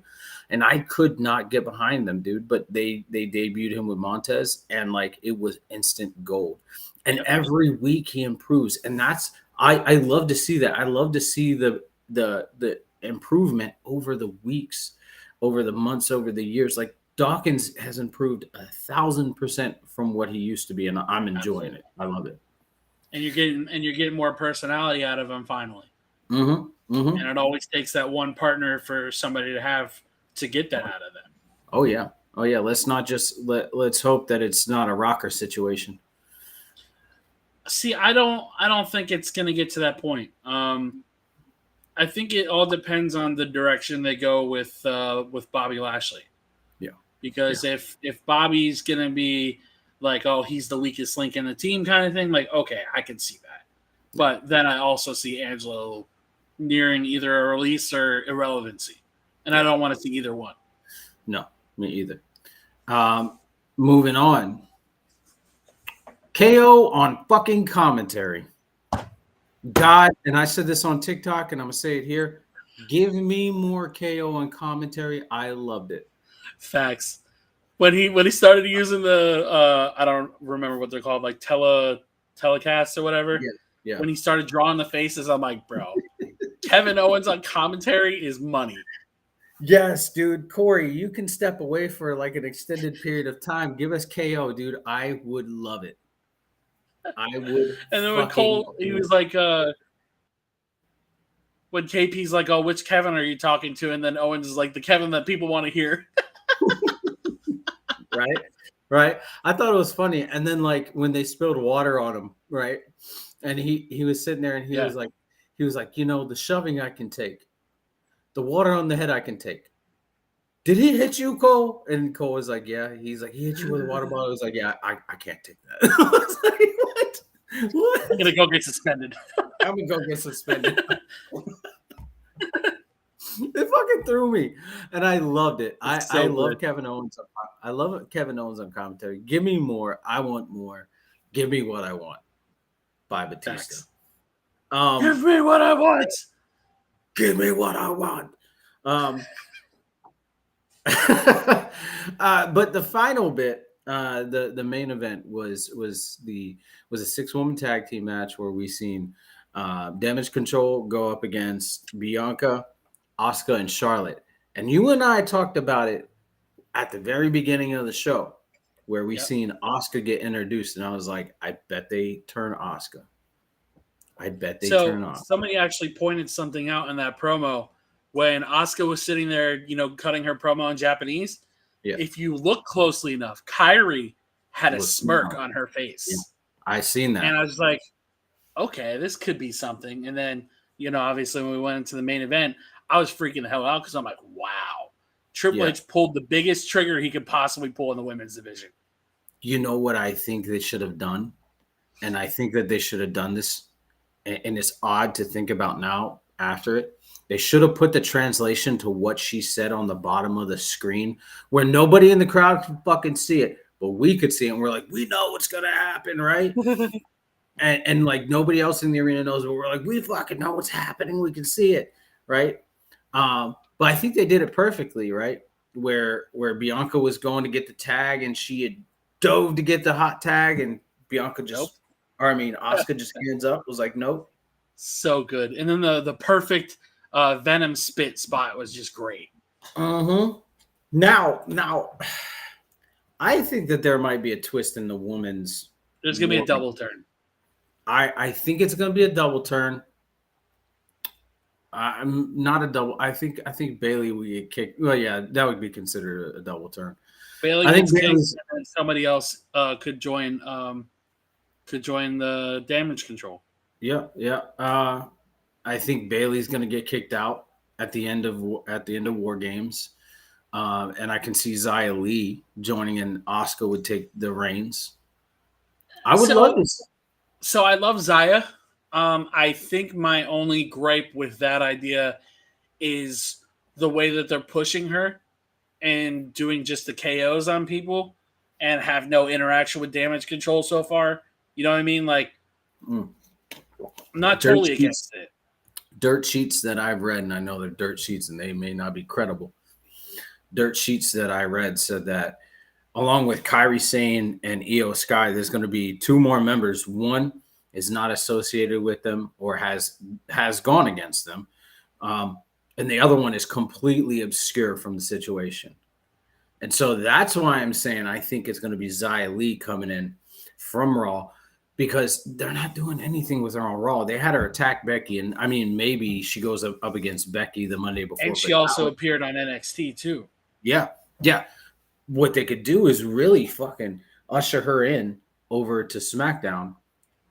and I could not get behind them, dude. But they debuted him with Montez, and like it was instant gold. And every week he improves, and that's I love to see that. I love to see the improvement over the weeks, over the months, over the years. Like Dawkins has improved 1,000% from what he used to be, and I'm enjoying it. I love it.
And you're getting more personality out of him finally.
Mm-hmm. Mm-hmm.
And it always takes that one partner for somebody to have to get that out of them.
Oh yeah. Oh yeah. Let's not just let's hope that it's not a rocker situation.
See, I don't think it's going to get to that point. I think it all depends on the direction they go with Bobby Lashley.
Yeah.
Because if Bobby's going to be like, oh, he's the weakest link in the team kind of thing, like, okay, I can see that. But then I also see Angelo nearing either a release or irrelevancy. And I don't want to see either one.
No, me either. Moving on. KO on fucking commentary. God, and I said this on TikTok, and I'm going to say it here. Give me more KO on commentary. I loved it.
Facts. When he started using the I don't remember what they're called, like telecast or whatever.
Yeah.
When he started drawing the faces, I'm like, bro, Kevin Owens on commentary is money.
Yes, dude. Corey, you can step away for like an extended period of time. Give us KO, dude. I would love it. I would.
And then when Cole, he was like, when KP's like, oh, which Kevin are you talking to? And then Owens is like, the Kevin that people want to hear.
Right. I thought it was funny. And then like when they spilled water on him, right? And he was sitting there and he was like, the shoving I can take. The water on the head I can take. Did he hit you, Cole? And Cole was like, yeah. He's like, he hit you with a water bottle. I was like, yeah, I can't take that. I was like, what?
I'm gonna go get suspended.
I'm gonna go get suspended. It fucking threw me, and I loved it. I love Kevin Owens. I love Kevin Owens on commentary. Give me more. I want more. Give me what I want. By Batista.
Give me what I want.
Give me what I want. But the final bit, the main event was a 6-woman tag team match where we seen Damage Control go up against Bianca, Asuka, and Charlotte. And you and I talked about it at the very beginning of the show where we seen Asuka get introduced, and I was like, I bet they turn Asuka. I bet they turn off.
Somebody actually pointed something out in that promo when Asuka was sitting there, cutting her promo in Japanese.
Yeah.
If you look closely enough, Kairi had a smirk on her face.
Yeah. I seen that.
And I was like, okay, this could be something. And then, obviously when we went into the main event, I was freaking the hell out because I'm like, wow, Triple
Yeah.
H pulled the biggest trigger he could possibly pull in the women's division.
You know what I think they should have done? And I think that they should have done this. And it's odd to think about now after it. They should have put the translation to what she said on the bottom of the screen where nobody in the crowd could fucking see it, but we could see it. And we're like, we know what's going to happen, right? And like nobody else in the arena knows, but we're like, we fucking know what's happening. We can see it, right? But I think they did it perfectly, right? Where Bianca was going to get the tag and she had dove to get the hot tag and Bianca just, Asuka just hands up, was like, nope.
So good. And then the perfect Venom spit spot was just great.
Now, I think that there might be a twist in the women's.
There's gonna be a double turn.
I think it's gonna be a double turn. I'm not a double. I think Bailey would get kicked. Well, yeah, that would be considered a double turn.
Bailey gets kicked, and then somebody else could join the damage control.
Yeah. I think Bailey's gonna get kicked out at the end of War Games, and I can see Xia Li joining, and Asuka would take the reins. I would love this.
So I love Xia. I think my only gripe with that idea is the way that they're pushing her and doing just the KOs on people and have no interaction with damage control so far. You know what I mean? Like, I'm not totally against it.
Dirt sheets that I've read, and I know they're dirt sheets and they may not be credible. Dirt sheets that I read said that along with Kairi Sane and Io Sky, there's going to be 2 more members. One is not associated with them or has gone against them. And the other one is completely obscure from the situation. And so that's why I'm saying I think it's going to be Xia Li coming in from Raw because they're not doing anything with her on Raw. They had her attack Becky, and I mean, maybe she goes up against Becky the Monday before.
And she also appeared on NXT too.
Yeah. What they could do is really fucking usher her in over to SmackDown.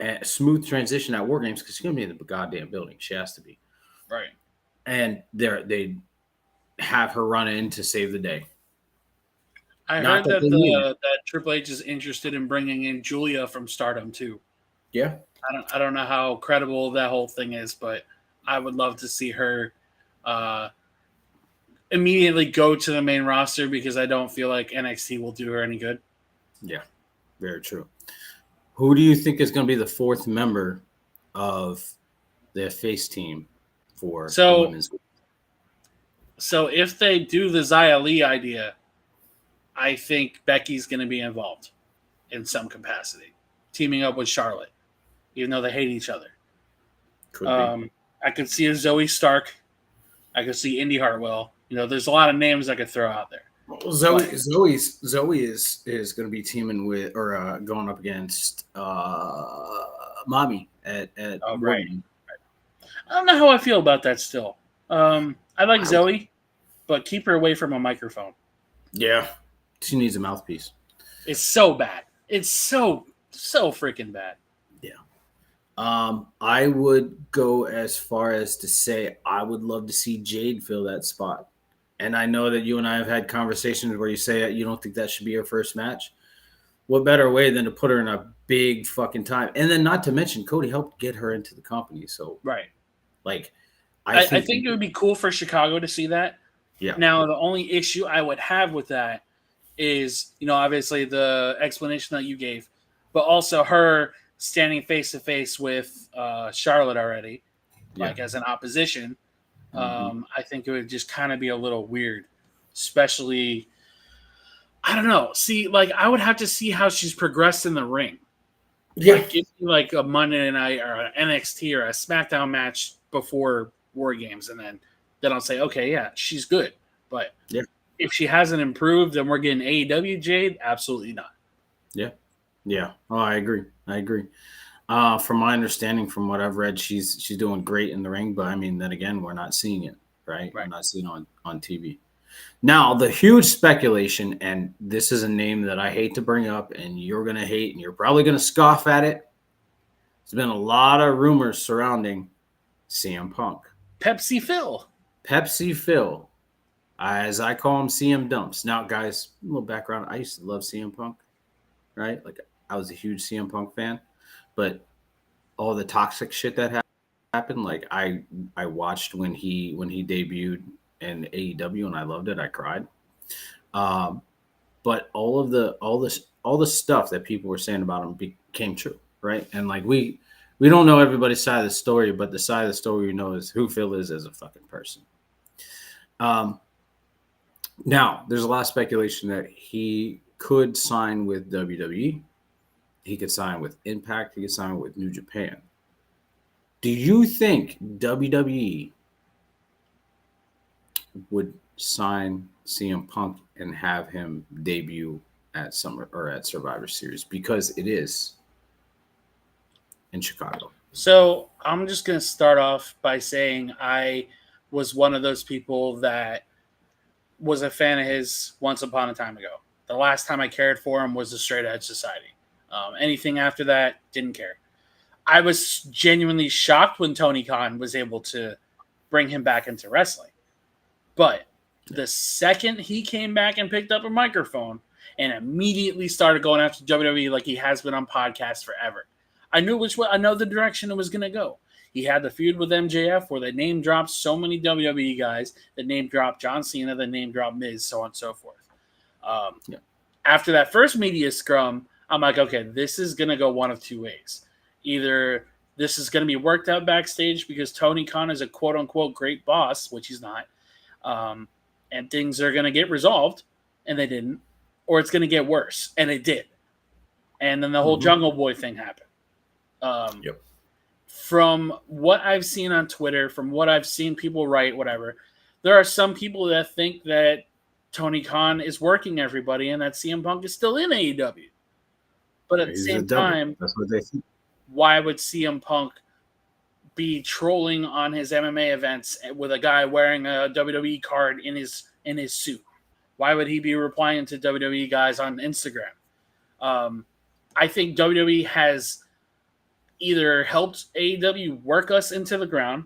A smooth transition at War Games because she's gonna be in the goddamn building. She has to be,
right?
And they have her run in to save the day.
I heard that Triple H is interested in bringing in Julia from Stardom too.
Yeah,
I don't know how credible that whole thing is, but I would love to see her immediately go to the main roster because I don't feel like NXT will do her any good.
Yeah, very true. Who do you think is going to be the 4th member of the face team for the women's?
So if they do the Xia Li idea, I think Becky's going to be involved in some capacity, teaming up with Charlotte, even though they hate each other. I could see a Zoe Stark. I could see Indy Hartwell. You know, there's a lot of names I could throw out there.
Well, Zoe is going to be teaming with or going up against Mommy at
right. I don't know how I feel about that still. I like Zoe, but keep her away from a microphone.
Yeah, she needs a mouthpiece.
It's so bad. It's so freaking bad.
Yeah. I would go as far as to say I would love to see Jade fill that spot. And I know that you and I have had conversations where you say you don't think that should be her first match. What better way than to put her in a big fucking time? And then not to mention, Cody helped get her into the company. So,
right.
Like,
I think it would be cool for Chicago to see that.
Yeah.
Now, the only issue I would have with that is, you know, obviously the explanation that you gave, but also her standing face to face with Charlotte already, like as an opposition. I think it would just kind of be a little weird, especially, I don't know. See, like I would have to see how she's progressed in the ring.
Yeah.
Like, give me like a Monday night or an NXT or a SmackDown match before War Games. And then I'll say, okay, yeah, she's good. But if she hasn't improved and we're getting AEW Jade, absolutely not.
Yeah. Oh, I agree. From my understanding, from what I've read, she's doing great in the ring. But I mean, then again, we're not seeing it, right? We're not seeing it on TV. Now, the huge speculation, and this is a name that I hate to bring up, and you're going to hate, and you're probably going to scoff at it. There's been a lot of rumors surrounding CM Punk.
Pepsi Phil.
Pepsi Phil, as I call him, CM Dumps. Now, guys, a little background. I used to love CM Punk, right? Like, I was a huge CM Punk fan, but all the toxic shit that happened, like I watched when he debuted in AEW and I loved it. I cried. Um, but all the stuff that people were saying about him became true, right? And like we don't know everybody's side of the story, but the side of the story we know is who Phil is as a fucking person. Um, Now there's a lot of speculation that he could sign with WWE. He could sign with Impact. He could sign with New Japan. Do you think WWE would sign CM Punk and have him debut at Summer or at Survivor Series because it is in Chicago?
So I'm just going to start off by saying I was one of those people that was a fan of his once upon a time ago. The last time I cared for him was the Straight Edge Society. Anything after that, didn't care. I was genuinely shocked when Tony Khan was able to bring him back into wrestling. But the second he came back and picked up a microphone and immediately started going after WWE like he has been on podcasts forever, I knew which way. I know the direction it was going to go. He had the feud with MJF where they name dropped so many WWE guys, that name dropped John Cena, that name dropped Miz, so on and so forth.
Yeah.
After that first media scrum, I'm like, okay, this is going to go one of two ways. Either this is going to be worked out backstage because Tony Khan is a quote-unquote great boss, which he's not, and things are going to get resolved, and they didn't, or it's going to get worse, and it did. And then the whole Jungle Boy thing happened.
Yep.
From what I've seen on Twitter, from what I've seen people write, whatever, there are some people that think that Tony Khan is working everybody and that CM Punk is still in AEW. But at the same time,
that's what they think.
Why would CM Punk be trolling on his MMA events with a guy wearing a WWE card in his suit? Why would he be replying to WWE guys on Instagram? I think WWE has either helped AEW work us into the ground,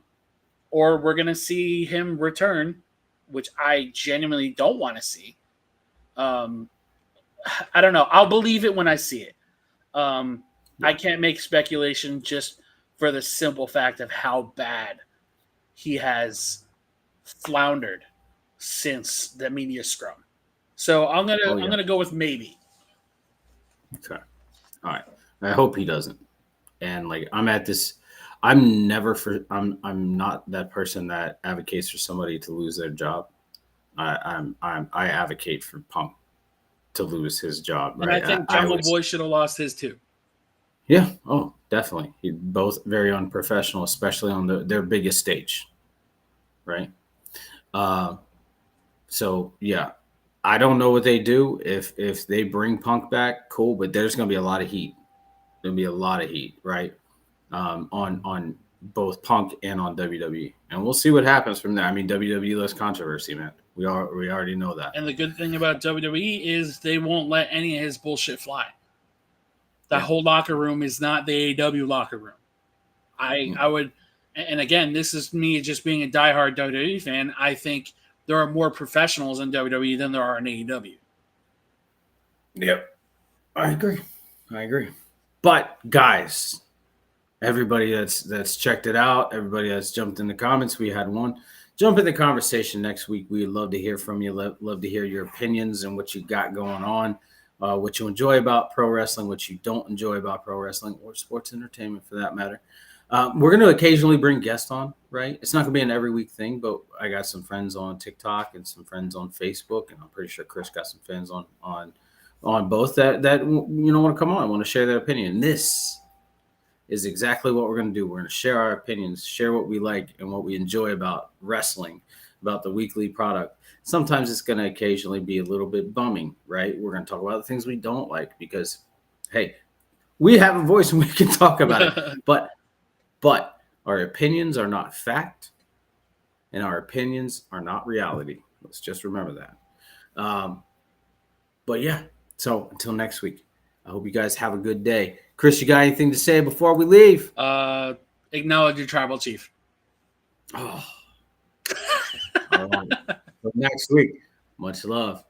or we're going to see him return, which I genuinely don't want to see. I don't know. I'll believe it when I see it. I can't make speculation just for the simple fact of how bad he has floundered since the media scrum. So I'm gonna go with maybe.
Okay. All right. I hope he doesn't. And like I'm at this, I'm not that person that advocates for somebody to lose their job. I advocate for Punk to lose his job.
And
right?
I think Jungle Boy should have lost his too.
Yeah. Oh, definitely. Both very unprofessional, especially on their biggest stage. Right. So yeah, I don't know what they do if they bring Punk back. Cool, but there's going to be a lot of heat. There'll be a lot of heat, right? On both Punk and on WWE, and we'll see what happens from there. I mean, WWE loves controversy, man. We already know that.
And the good thing about WWE is they won't let any of his bullshit fly. The whole locker room is not the AEW locker room. I would, and again, this is me just being a diehard WWE fan. I think there are more professionals in WWE than there are in AEW.
Yep, I agree. But guys, everybody that's checked it out, everybody that's jumped in the comments, we had one jump in the conversation next week. We'd love to hear from you. Love to hear your opinions and what you got going on. What you enjoy about pro wrestling, what you don't enjoy about pro wrestling, or sports entertainment for that matter. We're going to occasionally bring guests on, right? It's not going to be an every week thing, but I got some friends on TikTok and some friends on Facebook, and I'm pretty sure Chris got some fans on both that want to come on, want to share their opinion. This is exactly what we're going to do. We're going to share our opinions, share what we like and what we enjoy about wrestling, about the weekly product. Sometimes it's going to occasionally be a little bit bumming, right? We're going to talk about the things we don't like because, hey, we have a voice and we can talk about it. But our opinions are not fact and our opinions are not reality. Let's just remember that. But yeah, so until next week, I hope you guys have a good day. Chris, you got anything to say before we leave?
Acknowledge your tribal chief.
Oh. But next week, much love.